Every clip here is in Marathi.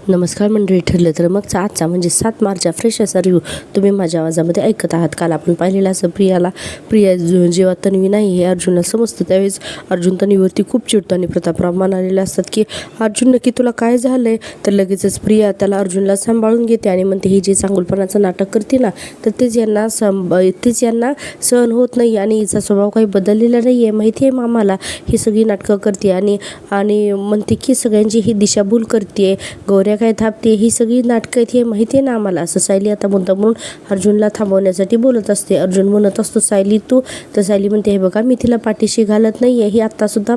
नमस्कार मंडळी, ठरलं तर मगचा आजचा म्हणजे 7 मार्चचा फ्रेश असा रिव्ह्यू तुम्ही माझ्या आवाजामध्ये ऐकत आहात. काल आपण पाहिलेलं असं प्रिया जेव्हा तन्वी नाही हे अर्जुनला समजतं त्यावेळेस अर्जुन तन्वीवरती खूप चिडतो आणि प्रतापराव म्हणालेले असतात की अर्जुन नक्की तुला काय झालंय. तर लगेचच प्रिया त्याला अर्जुनला सांभाळून घेते आणि म्हणते ही जी चांगुलपणाचं नाटक करते ना तर तेच यांना सहन होत नाही आणि हिचा स्वभाव काही बदललेला नाही आहे, माहिती आहे मामाला. ही सगळी नाटकं करते आणि म्हणते की सगळ्यांची ही दिशाभूल करते, गौऱ्या काय थापते, ही सगळी नाटकं आहेत हे माहिती आहे ना आम्हाला. असं सायली आता मुद्दा म्हणून अर्जुनला थांबवण्यासाठी बोलत असते. अर्जुन म्हणत असतो सायली तू, तर सायली म्हणते हे बघा मी तिला पाठीशी घालत नाही आहे, ही आत्तासुद्धा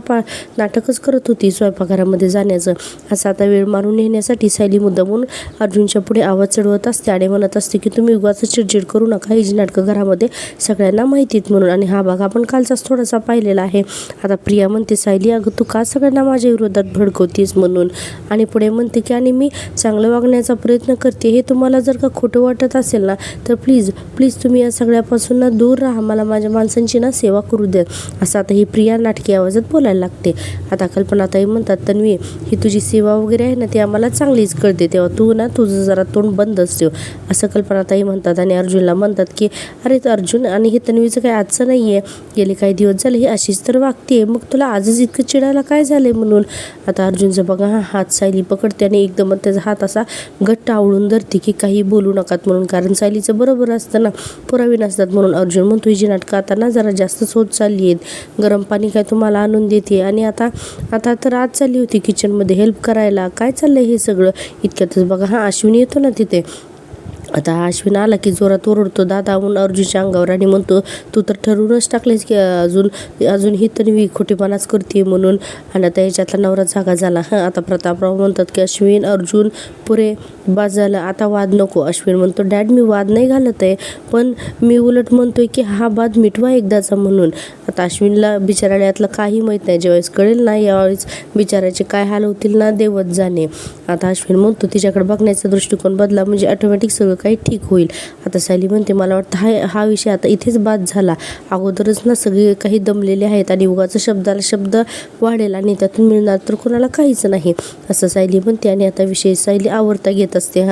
नाटकच करत होती स्वयंपाकघरामध्ये जाण्याचं. असं आता वेळ मारून नेण्यासाठी सायली मुद्दा म्हणून अर्जुनच्या पुढे आवाज चढवत असते आणि म्हणत असते की तुम्ही उगाच चिडचिड करू नका, ही जी नाटकं घरामध्ये सगळ्यांना माहितीत म्हणून. आणि हा भाग आपण कालचाच थोडासा पाहिलेला आहे. आता प्रिया म्हणते सायली अगं तू का सगळ्यांना माझ्या विरोधात भडकवतीस म्हणून, आणि पुढे म्हणते की आणि मी चांगलं वागण्याचा प्रयत्न करते, हे तुम्हाला जर का खोटं वाटत असेल ना तर प्लीज तुम्ही या सगळ्यापासून ना दूर राहा, मला माझ्या माणसांची ना सेवा करू द्या. असं आता ही प्रिया नाटकी आवाजात बोलायला लागते. आता कल्पनाताई म्हणतात तन्वी ही तुझी सेवा वगैरे आहे ना ती आम्हाला चांगलीच कळते, तेव्हा तू ना तुझं जरा तोंड बंदच ठेव, असं कल्पनाताई म्हणतात. आणि अर्जुनला म्हणतात की अरे अर्जुन आणि हे तन्वीचं काही आजचं नाही आहे, गेले काही दिवस झाले ही अशीच तर वागते, मग तुला आजच इतकं चिडायला काय झालंय म्हणून. आता अर्जुनचं बघा हा हात सायली पकडते आणि एकदम त्याचा हात असा घट्ट आवळून धरते की काही बोलू नकात म्हणून, कारण सायलीचं बरोबर असतं ना, पुरावे नसतात म्हणून. अर्जुन म्हणतो ही जी नाटकं आता ना जरा जास्तच होत चालली आहेत, गरम पाणी काय तुम्हाला आणून देते आणि आता तर आज चालली होती किचनमध्ये हेल्प करायला, काय चाललंय हे सगळं. इतक्यातच बघा हा अश्विनी येतो ना तिथे. आता हा अश्विन आला की जोरात ओरडतो दादा म्हणून अर्जुनच्या अंगावर आणि म्हणतो तू तर ठरवूनच टाकलेस की अजून ही तन्वी खोटेपणाच करते म्हणून, आणि आता याच्यातला नवरा जागा झाला. आता प्रतापराव म्हणतात की अश्विन अर्जुन पुरे बाज झालं, आता वाद नको. अश्विन म्हणतो डॅड मी वाद नाही घालत आहे, पण मी उलट म्हणतोय की हा वाद मिटवा एकदाचा म्हणून. आता अश्विनला बिचाराला यातलं काही माहीत नाही, ज्यावेळेस कळेल ना यावेळेस बिचाराचे काय हाल होतील ना देवच जाणे. आता अश्विन म्हणतो तिच्याकडे बघण्याचा दृष्टिकोन बदला म्हणजे ऑटोमॅटिक सगळं काही ठीक होईल. आता सायली म्हणते मला वाटतं हा विषय आता इथेच बाद झाला, अगोदरच ना सगळे काही दमलेले आहेत आणि उगाच शब्दाला शब्द वाढेल आणि त्यातून मिळणार तर कोणाला काहीच नाही, असं सायली म्हणते. आणि आता विषय सायली आवडता घेत असते.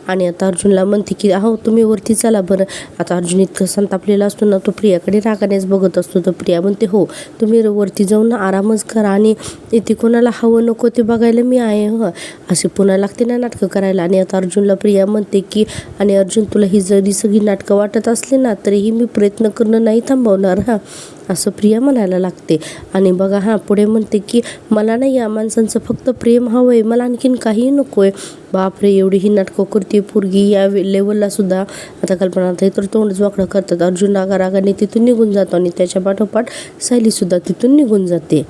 आणि आता अर्जुनला म्हणते की अहो तुम्ही वरती चला बरं. आता अर्जुन इतकं संतापलेला असतो ना तो प्रियाकडे रागानेच बघत असतो. तर प्रिया म्हणते हो तुम्ही वरती जाऊन ना आरामच करा आणि इथे कोणाला हवं नको ते बघायला मी आहे असे पुन्हा लागते ना नाटकं करायला. आणि आता अर्जुनला प्रिया म्हणते की आणि अर्जुन तुला ही जरी सगळी नाटकं वाटत असली ना तरीही मी प्रयत्न करणं नाही थांबवणार असं प्रिया म्हणायला लागते. आणि बघा पुढे म्हणते की मला नाही या माणसांचं फक्त प्रेम हवं आहे, मला आणखीन काही नको आहे. बापरे एवढी ही नाटकं करते पोरगी या लेवलला सुद्धा. आता कल्पनाताई तर तोंडच वाकडं करतात. अर्जुन रागाने तिथून निघून जातो आणि त्याच्या पाठोपाठ सायलीसुद्धा तिथून निघून जाते.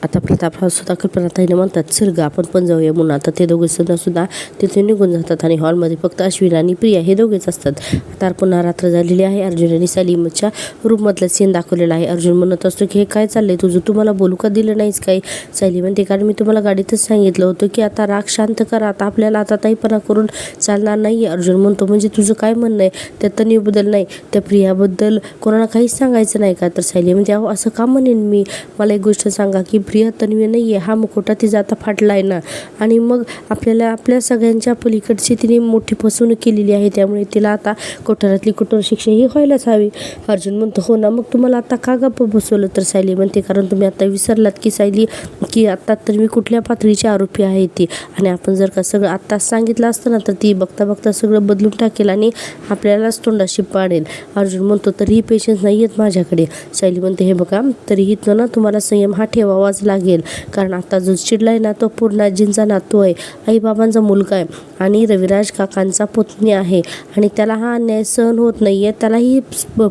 आता प्रतापराव सुद्धा कल्पनाताईने म्हणतात चल ग आपण पण जाऊया म्हणून. आता ते दोघे सुद्धा तिथे निघून जातात आणि हॉलमध्ये फक्त अश्विन आणि प्रिया हे दोघेच असतात. आता पुन्हा रात्र झालेली आहे. अर्जुन आणि सलीमच्या रूममधला सीन दाखवलेला आहे. अर्जुन म्हणत असतो की हे काय चाललंय तुझं, तुम्हाला बोलू का दिलं नाहीस काही. सायली म्हणते कारण मी तुम्हाला गाडीतच सांगितलं होतं की आता राग शांत करा, आता आपल्याला आता ताईपणा करून चालणार नाही. अर्जुन म्हणतो म्हणजे तुझं काय म्हणणं आहे, त्या तन्वीबद्दल नाही त्या प्रियाबद्दल कोणाला काहीच सांगायचं नाही का. तर सायली म्हणते अहो असं का म्हणेन मी, मला एक गोष्ट सांगा की प्रिया तन्वी नाही आहे, हा मुखवटा तिचा आता फाटला आहे ना, आणि मग आपल्या सगळ्यांच्या पलीकडची तिने मोठी फसवणूक केलेली आहे, त्यामुळे तिला आता कठोरातली कठोर शिक्षा ही व्हायलाच हवी. अर्जुन म्हणतो हो ना, मग तुम्हाला आता का गप्प बसवलं. तर सायली म्हणते कारण तुम्ही आता विसरलात की सायली की आत्ता तन्वी कुठल्या पातळीची आरोपी आहे ती, आणि आपण जर का सगळं आत्ताच सांगितलं असतं ना तर ती बघता सगळं बदलून टाकेल आणि आपल्यालाच तोंडाशी पाडेल. अर्जुन म्हणतो तरीही पेशन्स नाही आहेत माझ्याकडे. सायली म्हणते हे बघा तरीही ना तुम्हाला संयम हा ठेवावाच लागेल, कारण आता जो चिडलाय ना तो पूर्णाजींचा नातू आहे, आईबाबांचा मुलगा आहे आणि रविराज काकांचा पुतणी आहे, आणि त्याला हा अन्याय सहन होत नाही आहे, त्याला ही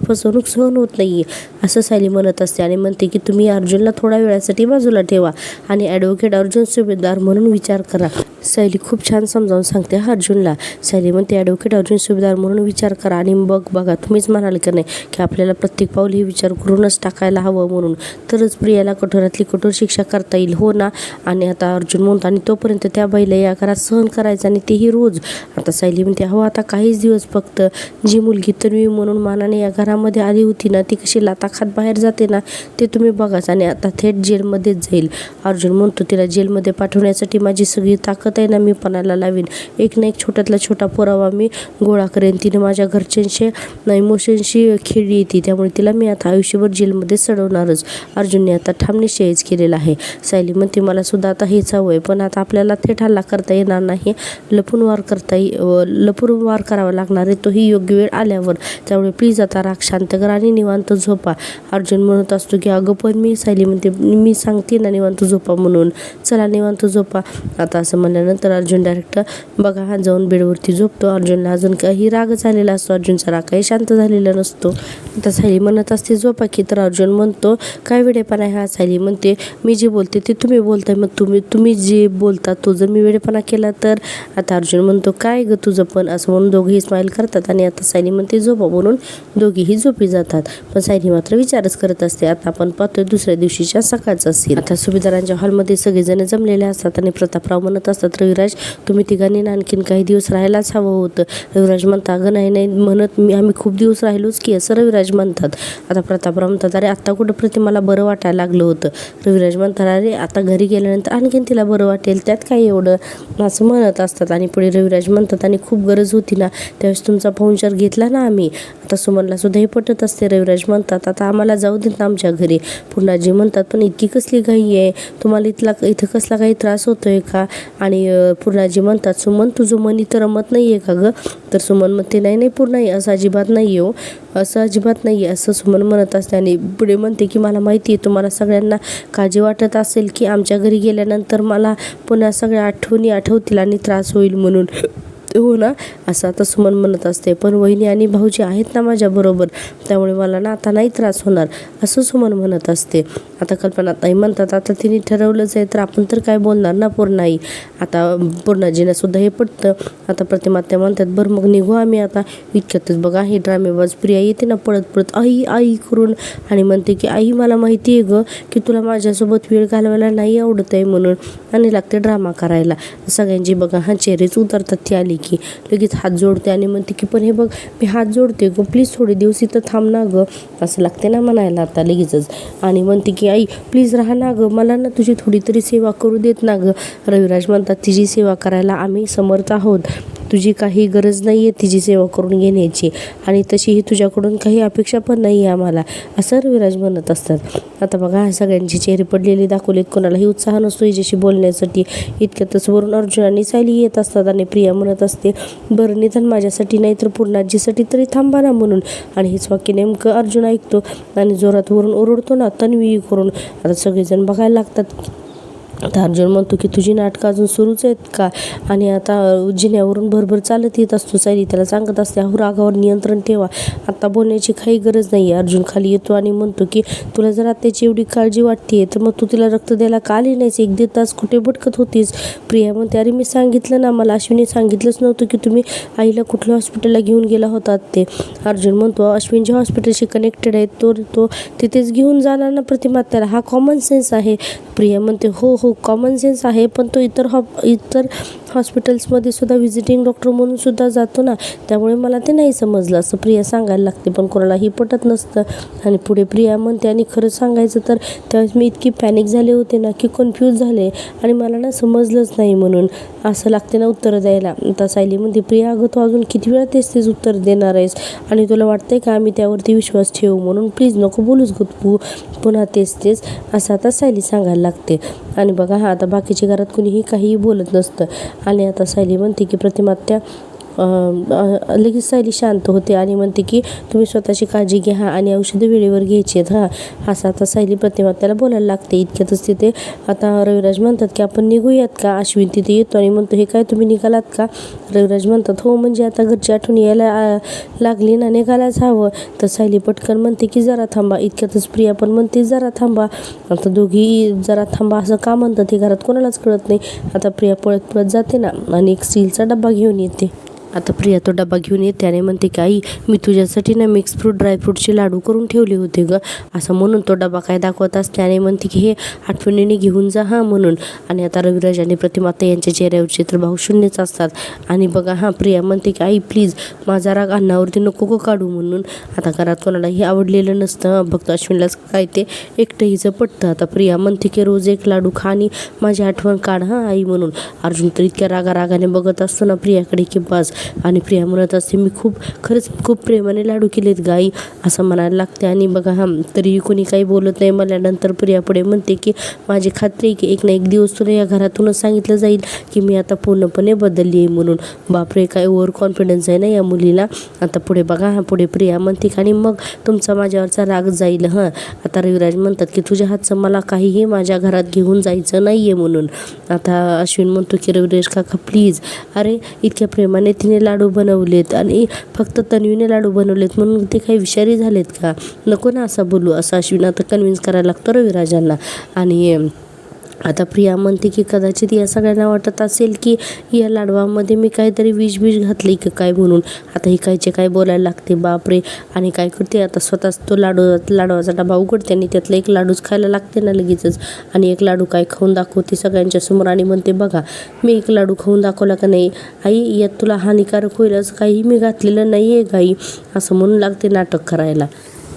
फसवणूक सहन होत नाही आहे असं सायली म्हणत असते. आणि म्हणते की तुम्ही अर्जुनला थोड्या वेळासाठी बाजूला ठेवा आणि ॲडव्होकेट अर्जुन सुभेदार म्हणून विचार करा. सायली खूप छान समजावून सांगते अर्जुनला. सायली म्हणते ॲडव्होकेट अर्जुन सुभेदार म्हणून विचार करा आणि बघा तुम्हीच म्हणाल की नाही की आपल्याला प्रत्येक पाऊल हे विचार करूनच टाकायला हवं म्हणून, तरच प्रियाला कठोरातली कठोर शिक्षा करता येईल हो ना. आणि आता अर्जुन म्हणतो आणि तोपर्यंत त्या बाईला या घरात सहन करायचं आणि तेही रोज. आता सायली म्हणते हो आता काहीच दिवस फक्त. जी मुलगी तन्वी म्हणून मानाने या घरामध्ये आली होती ना ती कशी लाताखात बाहेर जाते ना ते तुम्ही बघाच आणि आता थेट जेलमध्येच जाईल. अर्जुन म्हणतो तिला जेलमध्ये पाठवण्यासाठी माझी सगळी ताकद आहे ना मी पणाला लावीन. एक ना एक छोट्यातला छोटा पुरावा मी गोळा करेन. तिने माझ्या घरच्यांशी इमोशनशी खेळली येते त्यामुळे तिला मी आता आयुष्यभर जेलमध्ये सडवणारच. अर्जुनने आता ठाम निश्चयच केलेला आहे. सायली म्हणते मला सुद्धा आता हेच हवं आहे पण आता आपल्याला थेट हल्ला करता येणार नाही. लपून वार करावा लागणार आहे तोही योग्य वेळ आल्यावर. त्यामुळे प्लीज आता राग शांत करा आणि निवांत झोपा. अर्जुन म्हणत असतो की अगं पण मी सायली म्हणते मी सांगते ना निवांत झोपा म्हणून. चला निवांत झोपा. आता असं म्हणल्यानंतर अर्जुन डायरेक्ट बघा हा जाऊन बेडवरती झोपतो. अर्जुनला अजून काही राग झालेला असतो. अर्जुनचा राग काही शांत झालेला नसतो. आता सायली म्हणत असते झोपा की. तर अर्जुन म्हणतो काय वेडेपणा आहे हा. सायली म्हणते मी जे बोलते ते तुम्ही बोलताय मग तुम्ही जे बोलता तो जर मी वेडेपणा केला तर. आता अर्जुन म्हणतो काय ग तुझं पण असं म्हणून दोघेही स्माईल करतात आणि आता सायली म्हणते झोपा म्हणून दोघेही झोपी जातात. पण सायली मात्र विचारच करत असते. आता आपण पाहतोय दुसऱ्या दिवशीच्या सकाळचा सीन. आता सुभेदारांच्या हॉलमध्ये सगळेजण जमलेले असतात आणि प्रतापराव म्हणत असतात रविराज तुम्ही तिघांनी आणखीन काही दिवस राहायलाच हवं होतं. रविराज म्हणतात अगं नाही म्हणत आम्ही खूप दिवस राहिलोच की असं रविराज म्हणतात. आता प्रतापराव म्हणतात अरे आत्ता कुठं प्रतिमाला बरं वाटायला लागलं होतं. रविराज म्हणतात अरे आता घरी गेल्यानंतर आणखीन तिला बरं वाटेल त्यात काय एवढं असं म्हणत असतात. आणि पुढे रविराज म्हणतात आणि खूप गरज होती ना त्यावेळेस तुमचा पाहुणचार घेतला ना आम्ही. आता सुमनला सुद्धा हे पटत असते. रविराज म्हणतात आता आम्हाला जाऊ देत ना आमच्या घरी. पुन्हाजी म्हणतात पण इतकी कसली घाई आहे तुम्हाला इथं कसला काही त्रास होतोय का. आणि पूर्णाजी म्हणतात सुमन तुझं मन इथं रमत नाही आहे का गं. तर सुमन म्हणते नाही पूर्ण असं अजिबात नाही हो असं अजिबात नाही आहे असं सुमन म्हणत असते. आणि पुढे म्हणते की मला माहिती आहे तुम्हाला सगळ्यांना काळजी वाटत असेल की आमच्या घरी गेल्यानंतर मला पुन्हा सगळ्या आठवणी आठवतील आणि त्रास होईल म्हणून. हो ना असं आता सुमन म्हणत असते. पण वहिनी आणि भाऊजी आहेत ना माझ्याबरोबर त्यामुळे मला ना आता नाही त्रास होणार असं सुमन म्हणत असते. आता कल्पनाताई म्हणतात आता तिने ठरवलंच आहे तर आपण तर काय बोलणार ना पूर्णाई. आता पूर्णाजीला सुद्धा हे पटतं. आता प्रतिमात्या म्हणतात बरं मग निघू आम्ही आता. इतक्यातच बघा ही ड्रामेबाज प्रिया येते ना पळत आई करून आणि म्हणते की आई मला माहिती आहे गं की तुला माझ्यासोबत वेळ घालवायला नाही आवडत आहे म्हणून. आणि लागते ड्रामा करायला. सगळ्यांची बघा हा चेहरेच उतरतात. ती आली की लगेच हात जोडते आणि म्हणते की पण हे बघ मी हात जोडते गं प्लीज थोडे दिवस इथं थांब ना गं असं लागते ना म्हणायला आता लगेचच. आणि म्हणते की आई प्लीज राहा ना गं मला ना तुझी थोडी तरी सेवा करू देत ना गं. रविराज म्हणतात तिची सेवा करायला आम्ही समर्थ आहोत. तुझी काही गरज नाही आहे तिची सेवा करून घेण्याची आणि तशीही तुझ्याकडून काही अपेक्षा पण नाही आहे आम्हाला असं रविराज म्हणत असतात. आता बघा सगळ्यांची चेहरे पडलेले दाखवलेत. कोणालाही उत्साह नसतो हिच्याशी बोलण्यासाठी. इतक्यातच वरून अर्जुन आणि सायली येत असतात आणि प्रिया म्हणत असते बरं निदान माझ्यासाठी नाही तर पूर्णाजीसाठी तरी थांबा ना म्हणून. आणि हेच वाक्य नेमकं अर्जुन ऐकतो आणि जोरात वरून ओरडतो ना तन्वी करून. आता सगळेजण बघायला लागतात. आता अर्जुन म्हणतो की तुझी नाटकं अजून सुरूच आहेत का. आणि आता जिन्यावरून भरभर चालत येत असतो. सायली त्याला सांगत असते अहो रागावर नियंत्रण ठेवा आता बोलण्याची काही गरज नाही आहे. अर्जुन खाली येतो आणि म्हणतो की तुला जर त्याची एवढी काळजी वाटते तर मग तू तिला रक्त द्यायला का आली नाहीस 1-1.5 तास कुठे भटकत होतीस. प्रिया म्हणते अरे मी सांगितलं ना मला अश्विनी सांगितलंच नव्हतं की तुम्ही आईला कुठल्या हॉस्पिटलला घेऊन गेला होतात ते. अर्जुन म्हणतो अश्विन ज्या हॉस्पिटलशी कनेक्टेड आहे तो तिथेच घेऊन जाणार ना प्रतिमा त्याला हा कॉमन सेन्स आहे. प्रिया म्हणते हो कॉमन सेन्स आहे पण तो इतर हॉस्पिटल्समध्ये सुद्धा व्हिजिटिंग डॉक्टर म्हणून सुद्धा जातो ना त्यामुळे मला ते नाही समजलं असं प्रिया सांगायला लागते. पण कोणालाही पटत नसतं. आणि पुढे प्रिया म्हणते आणि खरं सांगायचं तर त्यावेळेस मी इतकी पॅनिक झाले होते ना की कन्फ्यूज झाले आणि मला ना समजलंच नाही म्हणून असं लागते ना उत्तरं द्यायला. आता सायली म्हणते प्रिया अगं तू अजून किती वेळा तेच उत्तर देणार आहेस आणि तुला वाटतंय का आम्ही त्यावरती विश्वास ठेवू म्हणून प्लीज नको बोलूच गं तू पुन्हा तेच असं आता सायली सांगायला लागते. आणि बघा हा आता बाकीच्या घरात कुणीही काहीही बोलत नसतं. आणि आता सायली म्हणते की प्रतिमात्या लगेच सायली शांत होते आणि म्हणते की तुम्ही स्वतःची काळजी घ्या आणि औषधं वेळेवर घ्यायची आहेत असं आता सायली प्रतिमात्याला बोलायला लागते. इतक्यातच तिथे आता रविराज म्हणतात की आपण निघूयात का. अश्विन तिथे येतो आणि म्हणतो हे काय तुम्ही निघालात का. रविराज म्हणतात हो म्हणजे आता घरची आठवण यायला लागली ना निघायलाच हवं. तर सायली पटकन म्हणते की जरा थांबा. इतक्यातच प्रिया पण म्हणते जरा थांबा. आता दोघी जरा थांबा असं का म्हणतात हे घरात कोणालाच कळत नाही. आता प्रिया पळत जाते ना आणि एक स्टीलचा डब्बा घेऊन येते. आता प्रिया तो डबा घेऊन येते आणि म्हणते की आई मी तुझ्यासाठी ना मिक्स फ्रूट ड्रायफ्रूटचे लाडू करून ठेवले होते ग, असं म्हणून तो डबा काय दाखवत असते आणि म्हणते की हे आठवणीने घेऊन जा हां म्हणून. आणि आता रविराज आणि प्रतिमा आता यांच्या चेहऱ्यावरचे तर भाव शून्यच असतात. आणि बघा हां प्रिया म्हणते की आई प्लीज माझा राग अन्नावरती नको गो काढू म्हणून. आता घरात कोणालाही आवडलेलं नसतं, फक्त अश्विनलाच काय ते एकटं हिचं पटतं. आता प्रिया म्हणते की रोज एक लाडू खा आणि माझी आठवण काढ हां आई म्हणून. अर्जुन तर इतक्या रागाने बघत असतो ना प्रियाकडे की बस. आणि प्रिया म्हणत असते मी खरंच खूप प्रेमाने लाडू केलेत गाई असं म्हणायला लागते. आणि बघा हां तरीही कोणी काही बोलत नाही. मला नंतर प्रिया पुढे म्हणते की माझी खात्री की एक ना एक दिवस तुला या घरातूनच सांगितलं जाईल की मी आता पूर्णपणे बदलली आहे म्हणून. बापरे काय ओव्हर कॉन्फिडन्स आहे ना या मुलीला. आता पुढे बघा हां पुढे प्रिया म्हणते आणि मग तुमचा माझ्यावरचा राग जाईल हां. आता रविराज म्हणतात की तुझ्या हातचं मला काहीही माझ्या घरात घेऊन जायचं नाही आहे म्हणून. आता अश्विन म्हणतो की रविराज काका प्लीज, अरे इतक्या प्रेमाने तिने लाडू बनवलेत आणि फक्त तन्वीने लाडू बनवलेत म्हणून ते काही विषारी झालेत का, नको ना असं बोलू, असं अश्विन आता कन्व्हिन्स करायला लागतो रविराजांना. आणि आता प्रिया म्हणते की कदाचित या सगळ्यांना वाटत असेल की या लाडवामध्ये मी काहीतरी विष घातली की काय म्हणून. आता ही कायचे काय बोलायला लागते बापरे. आणि काय करते आता स्वतःच तो लाडवाचा डबा उघडते आणि त्यातला एक लाडूच खायला लागते ना लगेचच. आणि एक लाडू काय खाऊन दाखवते सगळ्यांच्या समोर आणि म्हणते बघा मी एक लाडू खाऊन दाखवला का नाही आई, यात तुला हानिकारक होईल असं काही मी घातलेलं नाही आहे गाई, असं म्हणून लागते नाटक करायला.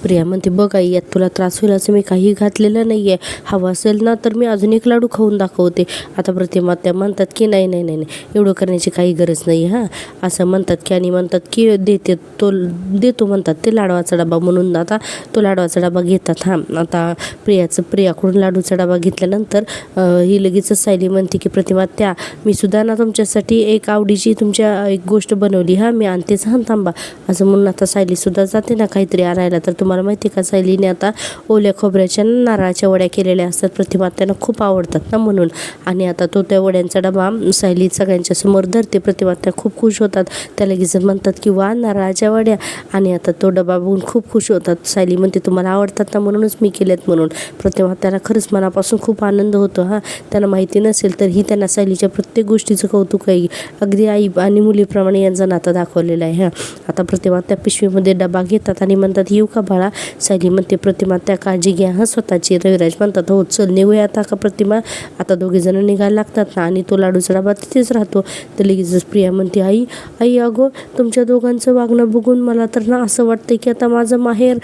प्रिया म्हणते बघ आई यात तुला त्रास होईल असं मी काही घातलेलं नाही आहे, हवं असेल ना तर मी अजून एक लाडू खाऊन दाखवते. आता प्रतिमा त्या म्हणतात की नाही नाही नाही नाही एवढं करण्याची काही गरज नाही हां असं म्हणतात की. आणि म्हणतात की देतो म्हणतात ते लाडवाचा डबा म्हणून. आता तो लाडवाचा डबा घेतात हां. आता प्रियाकडून लाडूचा डबा घेतल्यानंतर ही लगेचच सायली म्हणते की प्रतिमा त्या मी सुद्धा ना तुमच्यासाठी एक आवडीची तुमच्या एक गोष्ट बनवली हां, मी आणतेच हां थांबा असं म्हणून. आता सायलीसुद्धा जाते ना काहीतरी आणायला. तर तुम्हाला माहिती का सायलीने आता ओल्या खोबऱ्याच्या नारळाच्या वड्या केलेल्या असतात, प्रतिमा त्यांना खूप आवडतात ना म्हणून. आणि आता तो त्या वड्यांचा डबा सायली सगळ्यांच्या समोर धरते. प्रतिमा त्या खूप खुश होतात, त्या लगेच म्हणतात की वा नारळाच्या वड्या. आणि आता तो डबा बघून खूप खुश होतात. सायली म्हणते तुम्हाला आवडतात ना म्हणूनच मी केलेत म्हणून. प्रतिमा त्याला खरंच मनापासून खूप आनंद होतो हां. त्यांना माहिती नसेल तरीही त्यांना सायलीच्या प्रत्येक गोष्टीचं कौतुक आहे, अगदी आई आणि मुलीप्रमाणे यांचं नातं दाखवलेलं आहे हां. आता प्रतिमा त्या पिशवीमध्ये डबा घेतात आणि म्हणतात येऊ का बाळा. सायली म्हणते प्रतिमा त्या काळजी घ्या हां स्वतःची. रविराज म्हणतात हो चल निघूया आता का प्रतिमा. आता दोघेजण निघायला लागतात ना आणि तो लाडूचा डबा तिथेच राहतो. तर लगेचच प्रिया म्हणते आई अगो तुमच्या दोघांचं वागणं बघून मला तर ना असं वाटतं की आता माझं माहेर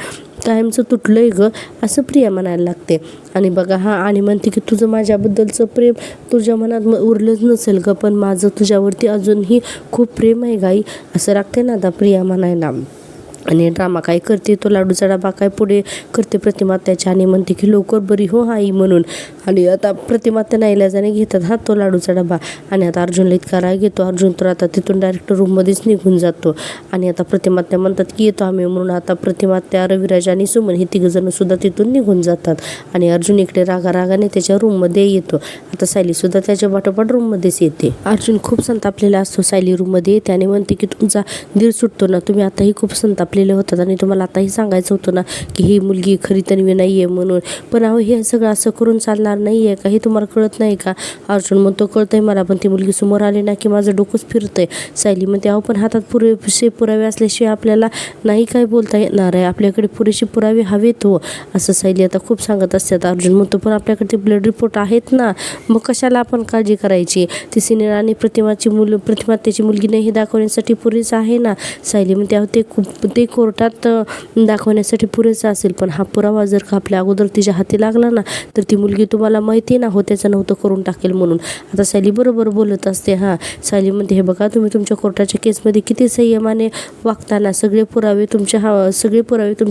कायमचं तुटलंय ग, असं प्रिया म्हणायला लागते. आणि बघा हां आणि म्हणते की तुझं माझ्याबद्दलचं प्रेम तुझ्या मनात उरलंच नसेल ग, पण माझं तुझ्यावरती अजूनही खूप प्रेम आहे गाई, असं लागते ना आता प्रिया म्हणायला. आणि ड्रामा काय करते तो लाडूचा डबा काय पुढे करते प्रतिमा त्याच्या आणि म्हणते की लवकर बरी हो आई म्हणून. आणि आता प्रतिमा त्या नाईलाजाने घेतात हा तो लाडूचा डबा. आणि आता अर्जुनला इतका राग येतो, अर्जुन तर आता तिथून डायरेक्ट रूममध्येच निघून जातो. आणि आता प्रतिमा त्या म्हणतात की येतो आम्ही म्हणून. आता प्रतिमा त्या रविराज आणि सुमन हे तिघजण सुद्धा तिथून निघून जातात. आणि अर्जुन इकडे रागाने त्याच्या रूममध्ये येतो. आता सायली सुद्धा त्याच्या पाठोपाठ रूममध्येच येते. अर्जुन खूप संतापलेला असतो. सायली रूममध्ये येते आणि म्हणते की तुमचा धीर सुटतो ना, तुम्ही आताही खूप संतापलेले होतात आणि तुम्हाला आताही सांगायचं होतं ना की ही मुलगी खरी तन्वी नाही आहे म्हणून. पण अहो हे सगळं असं करून चालणार नाही आहे का, हे तुम्हाला कळत नाही का. अर्जुन म्हणतो कळतंय मला, पण ती मुलगी समोर आली ना की माझं डोकंच फिरतंय. सायली म्हणते अहो पण हातात पुरेसे पुरावे असल्याशिवाय आपल्याला नाही काय बोलता येणार आहे, आपल्याकडे पुरेसे पुरावे हवेत हो, असं सायली आता खूप सांगत असतात. अर्जुन म्हणतो पण आपल्याकडे ते ब्लड रिपोर्ट आहेत ना, मग कशाला आपण काळजी करायची, ती सिनियर आणि प्रतिमा त्याची मुलगी नाही हे दाखवण्यासाठी पुरेसं आहे ना. सायली म्हणते अहो ते कोर्टात दाखवण्यासाठी पुरेसा असेल, पण हा पुरावा जर का आपल्या अगोदर तिच्या हाती लागला ना तर ती मुलगी तुम्हाला माहिती ना हो त्याचं नव्हतं करून टाकेल म्हणून. आता सायली बरोबर बोलत असते हां. सायली म्हणते हे बघा तुम्ही तुमच्या कोर्टाच्या केसमध्ये किती संयमाने वागताना, सगळे पुरावे तुमच्या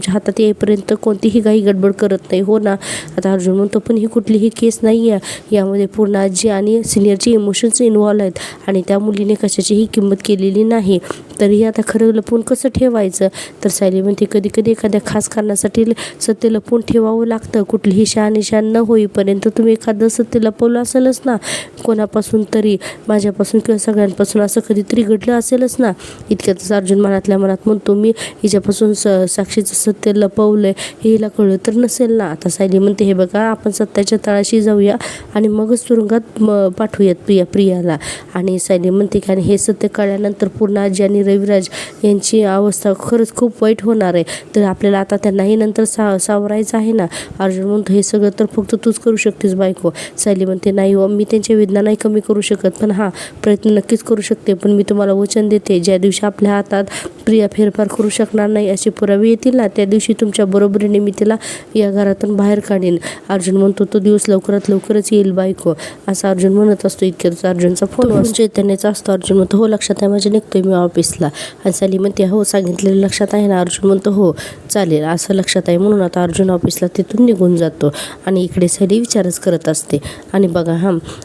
हातात येईपर्यंत कोणतीही काही गडबड करत नाही हो ना. आता अर्जुन म्हणतो पण ही कुठलीही केस नाही आहे, यामध्ये पूर्ण आजी आणि सिनियरची इमोशन्स इन्व्हॉल्व आहेत आणि त्या मुलीने कशाचीही किंमत केलेली नाही. तरी आता खरं लपवून कसं ठेवायचं? तर सायली म्हणते कधी कधी एखाद्या खास कारणासाठी सत्य लपवून ठेवावं लागतं. कुठलीही शहानिशा न होईपर्यंत तुम्ही एखादं सत्य लपवलं असेलच ना कोणापासून तरी, माझ्यापासून किंवा सगळ्यांपासून असं कधीतरी घडलं असेलच ना. इतक्यातच अर्जुन मनातल्या मनात म्हणतो मी हिच्यापासून साक्षीचं सत्य लपवलंय हे हिला कळलं तर नसेल ना. आता सायली म्हणते हे बघा आपण सत्याच्या तळाशी जाऊया आणि मगच तुरुंगात पाठवूयात प्रियाला. आणि सायली म्हणते की आणि हे सत्य कळल्यानंतर पूर्ण आजी आणि रविराज यांची अवस्था खरंच खूप वाईट होणार आहे. तर आपल्याला आता त्यांनाही नंतर सावरायचं आहे ना. अर्जुन म्हणतो हे सगळं तर फक्त तूच करू शकतेस बायको. सायली म्हणते नाही हो, मी त्यांच्या वेदना नाही कमी करू शकत, पण हां प्रयत्न नक्कीच करू शकते. पण मी तुम्हाला वचन देते ज्या दिवशी आपल्या हातात प्रिया फेरफार करू शकणार नाही असे पुरावे येतील ना त्या दिवशी तुमच्या बरोबरीने मी तिला या घरातून बाहेर काढीन. अर्जुन म्हणतो तो दिवस लवकरात लवकरच येईल बायको, असं अर्जुन म्हणत असतो. इतक्यातच अर्जुनचा फोन चैतन्याचा असतो. अर्जुन म्हणतो हो लक्षात आहे माझ्या, निघतोय मी ऑफिसला. आणि सायली म्हणते हो सांगितलेलं लक्षात आहे ना. अर्जुन म्हणतो हो चालेल असं लक्षात आहे. म्हणून आता अर्जुन ऑफिसला तिथून निघून जातो आणि इकडे सायली विचारच करत असते. आणि बघा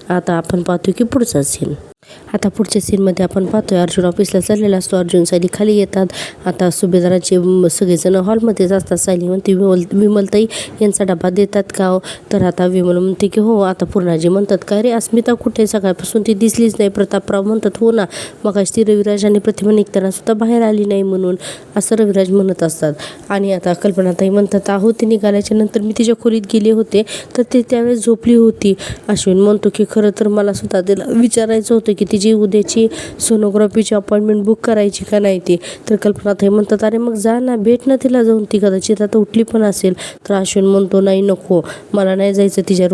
आता आपण पाहतो की पुढचा सीन. आता पुढच्या सीनमध्ये आपण पाहतोय अर्जुन ऑफिसला चाललेला असतो. अर्जुन सायली खाली येतात. आता सुभेदाराचे सगळेजण हॉलमध्येच असतात. सायली म्हणते विमलताई यांचा डबा देतात का? तर आता विमल म्हणते की हो. आता पूर्णाजी म्हणतात काय रे अस्मिता कुठे, सकाळपासून ती दिसलीच नाही. प्रतापराव म्हणतात हो ना मगाशी ती रविराज आणि प्रतिमा निघताना सुद्धा बाहेर आली नाही म्हणून, असं रविराज म्हणत असतात. आणि आता कल्पनाताई म्हणतात अहो ती निघाल्याच्या नंतर मी तिच्या खोलीत गेले होते तर ती त्यावेळेस झोपली होती. अश्विन म्हणतो की खरं तर मला सुद्धा तिला विचारायचं होतं की तिची उद्याची सोनोग्राफीची अपॉइंटमेंट बुक करायची का नाही ती. तर कल्पनाताई म्हणतात अरे मग जा ना, भेट ना तिला जाऊन, ती कदाचित आता उठली पण असेल. तर अश्विन म्हणतो नाही नको, मला नाही जायचं तिच्या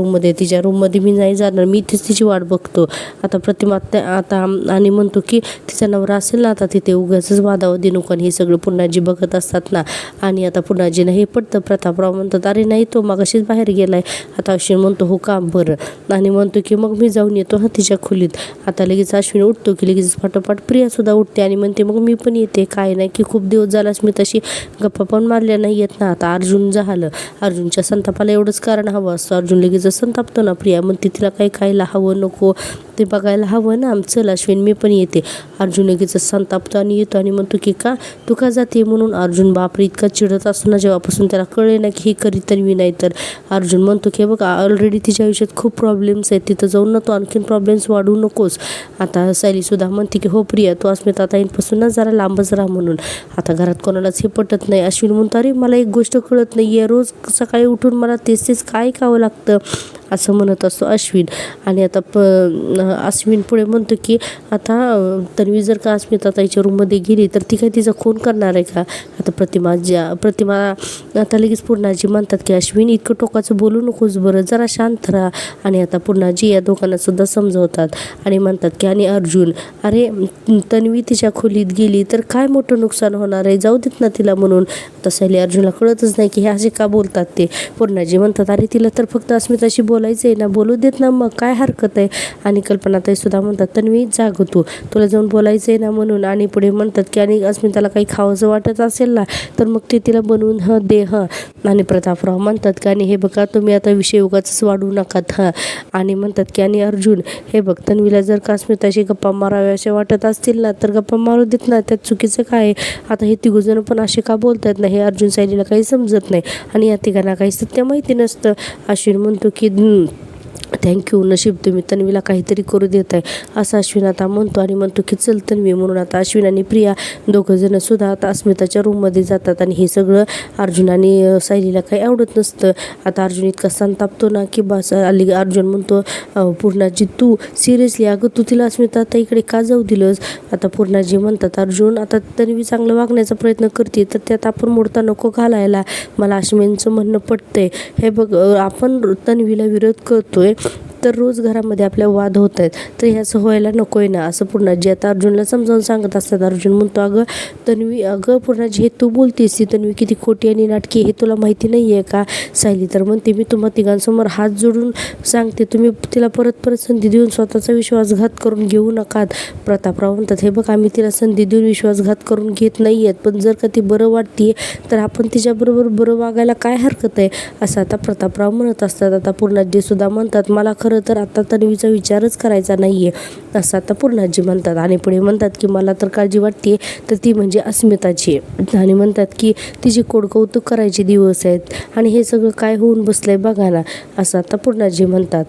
रूममध्ये मी नाही जाणार, मी इथेच तिची वाट बघतो. आता प्रतिमा आता आणि म्हणतो की तिचा नवरा असेल ना आता तिथे, उगाचच वादावादी नको. आणि हे सगळं पुन्हाजी बघत असतात ना. आणि आता पुन्हाजीनं हे पडतं. प्रतापराव म्हणतात अरे नाही तो मगाशीच बाहेर गेलाय. आता अश्विन म्हणतो हो का बरं. आणि म्हणतो की मग मी जाऊन येतो तिच्या खोलीत. आता लगेच अश्विन उठतो की लगेच पाठोपाठ प्रिया सुद्धा उठते आणि म्हणते मग मी पण येते. काय नाही की खूप दिवस झालाच मी तशी गप्पा पण मारल्या नाही येत ना. आता अर्जुन झालं, अर्जुनच्या संतापाला एवढंच कारण हवं असतं. अर्जुन लगेच संतापतो ना. प्रिया म्हणते तिला काही खायला हवं नको ते बघायला हवं ना, चल अश्विन मी पण येते. अर्जुन लगेच संतापतो आणि येतो आणि म्हणतो की का तू का जाते म्हणून. अर्जुन बापरे इतका चिडत असतो ना जेव्हापासून त्याला कळले ना की ही करी तन्वी नाही. तर अर्जुन म्हणतो की बघा ऑलरेडी तिच्या आयुष्यात खूप प्रॉब्लेम्स आहेत, तिथं जाऊन ना तू आणखीन प्रॉब्लेम्स वाढवू नकोस. आता सायली सुद्धा म्हणते की हो प्रिया तू अस्मिता ताईंपासून ना जरा लांबच राहा म्हणून. आता घरात कोणालाच हे पटत नाही. अश्विन म्हणतो अरे मला एक गोष्ट कळत नाही आहे, रोज सकाळी उठून मला तेच काय खावं लागतं असं म्हणत असतो अश्विन. आणि आता अश्विन पुढे म्हणतो की आता तन्वी जर का अस्मिता ताईच्या रूममध्ये गेली तर ती काय तिचा खून करणार आहे का. आता प्रतिमा आता लगेच पूर्णाजी म्हणतात की अश्विन इतकं टोकाचं बोलू नकोस बरं, जरा शांत राहा. आणि आता पूर्णाजी या दोघांना सुद्धा समजवतात आणि म्हणतात की आणि अर्जुन अरे तन्वी तिच्या खोलीत गेली तर काय मोठं नुकसान होणार आहे, जाऊ देत ना तिला म्हणून. तसं अर्जुनला कळतच नाही की हे असे का बोलतात ते. पूर्णाजी म्हणतात अरे तिला तर फक्त अस्मिताशी बोलायचं आहे ना, बोलू देत ना मग काय हरकत आहे. आणि कल्पनाताई सुद्धा म्हणतात तन्वी जाग तुला जाऊन बोलायचं आहे ना म्हणून. आणि पुढे म्हणतात की आणि अस्मिताला काही खावंसं वाटत असेल ना तर मग ते तिला बनवून दे आणि प्रतापराव म्हणतात की आणि हे बघा तुम्ही आता विषय उगाचच वाढवू नकात आणि म्हणतात की आणि अर्जुन हे बघ तन्वीला जर का अस्मिताशी गप्पा माराव्या असे वाटत असतील ना तर गप्पा मारू देत ना, त्यात चुकीचं काय आहे. आता हे तिघजण पण असे का बोलतात ना हे अर्जुन सायलीला काही समजत नाही आणि या तिघांना काही सत्य माहिती नसतं. अश्विन म्हणतो की थँक्यू नशीब तुम्ही तन्वीला काहीतरी करू देत आहे असं अश्विन आता म्हणतो. आणि म्हणतो की चल तन्वी म्हणून. आता अश्विन आणि प्रिया दोघंजणं सुद्धा आता अस्मिताच्या रूममध्ये जातात आणि हे सगळं अर्जुन आणि सायलीला काही आवडत नसतं. आता अर्जुन इतका संतापतो ना की बस अर्जुन म्हणतो पूर्णाजी तू सिरियसली अगं तू तिला अस्मिता आता इकडे का जाऊ दिलंस. आता पूर्णाजी म्हणतात अर्जुन आता तन्वी चांगलं वागण्याचा प्रयत्न करते तर त्यात आपण मोडता नको घालायला, मला अश्विनचं म्हणणं पटतंय. हे बघ आपण तन्वीला विरोध करतोय तर रोज घरामध्ये आपल्या वाद होत आहेत तर ह्याचं व्हायला नको आहे ना, असं पूर्णाजी आता अर्जुनला समजावून सांगत असतात. अर्जुन म्हणतो अगं पूर्णाजी हे तू बोलतेस ती तन्वी किती खोटी आणि नाटकी हे तुला माहिती नाही आहे का. सायली तर म्हणते मी तुम्हा तिघांसमोर हात जोडून सांगते तुम्ही तिला परत संधी देऊन स्वतःचा विश्वासघात करून घेऊ नकात. प्रतापराव म्हणतात हे बघ आम्ही तिला संधी देऊन विश्वासघात करून घेत नाही आहेत, पण जर का ती बरं वाटते तर आपण तिच्याबरोबर बरं वागायला काय हरकत आहे असं आता प्रतापराव म्हणत असतात. आता पूर्णाजी सुद्धा म्हणतात मला खरं तर आता तन्वीचा विचारच करायचा नाही आहे असं आता पूर्णाजी म्हणतात. आणि पुढे म्हणतात की मला तर काळजी वाटते तर ती म्हणजे अस्मिताची आणि म्हणतात की तिचे कौतुक करायचे दिवस आहेत आणि हे सगळं काय होऊन बसलंय बघा ना असं आता पूर्णाजी म्हणतात.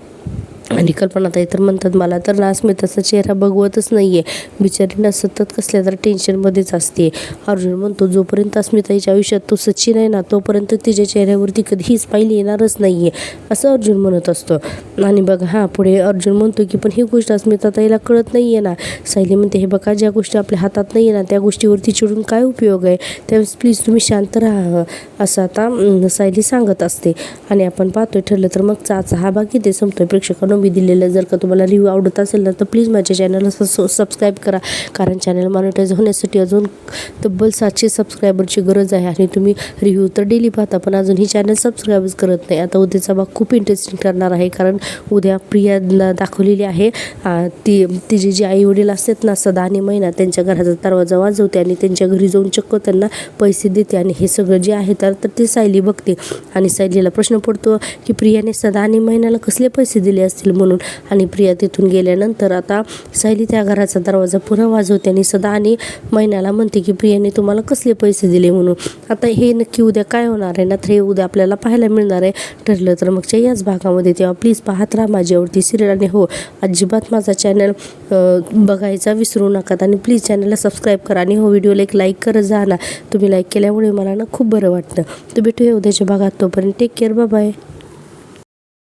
आणि कल्पनाताई तर म्हणतात मला तर ना अस्मिताचा चेहरा बघवतच नाही आहे, बिचारी ना सतत कसल्या तर टेन्शनमध्येच असते. अर्जुन म्हणतो जोपर्यंत अस्मिताईच्या आयुष्यात तो सचिन आहे ना तोपर्यंत तिच्या चेहऱ्यावरती कधीही स्माईल येणारच नाही आहे असं अर्जुन म्हणत असतो. आणि बघा पुढे अर्जुन म्हणतो की पण ही गोष्ट अस्मिताताईला कळत नाही आहे ना. सायली म्हणते हे बघा ज्या गोष्टी आपल्या हातात नाही आहे ना त्या गोष्टीवरती चिडून काय उपयोग आहे, त्यावेळेस प्लीज तुम्ही शांत राहा असं आता सायली सांगत असते. आणि आपण पाहतोय ठरलं तर मग चाचा हा भाग इथे संपतोय. प्रेक्षकांनो मी दिलेलं जर का तुम्हाला रिव्ह्यू आवडत असेल ना तर प्लीज माझ्या चॅनलला सबस्क्राईब करा, कारण चॅनल मॉनिटाईज होण्यासाठी अजून तब्बल 700 सबस्क्रायबरची गरज आहे. आणि तुम्ही रिव्ह्यू तर डेली पाहता पण अजून ही चॅनल सबस्क्राईबच करत नाही. आता उद्याचा भाग खूप इंटरेस्टिंग ठरणार आहे, कारण उद्या प्रियाला दाखवलेली आहे तिचे जे आई वडील असतात ना सदा आणि मैना त्यांच्या घराचा दरवाजा वाजवते आणि त्यांच्या घरी जाऊन चक्क त्यांना पैसे देते. आणि हे सगळं जे आहे तर ते सायली बघते आणि सायलीला प्रश्न पडतो की प्रियाने सदा आणि मैनाला कसले पैसे दिले असतील म्हणून. आणि प्रिया तिथून गेल्यानंतर आता सायली त्या घराचा दरवाजा पुन्हा वाजवते आणि सदा आणि मैनाला म्हणते की प्रियाने तुम्हाला कसले पैसे दिले म्हणून. आता हे नक्की उद्या काय होणार आहे ना तर हे उद्या आपल्याला पाहायला मिळणार आहे ठरलं तर मगच्या याच भागामध्ये. तेव्हा प्लीज पाहत राहा माझ्यावरती सिरियल. आणि हो अजिबात माझा चॅनल बघायचा विसरू नका आणि प्लीज चॅनलला सबस्क्राईब करा. आणि हो व्हिडिओला एक लाईक करत जा ना, तुम्ही लाईक केल्यामुळे मला ना खूप बरं वाटतं. तर भेटूया उद्याच्या भागात, तोपर्यंत टेक केअर, बाय बाय.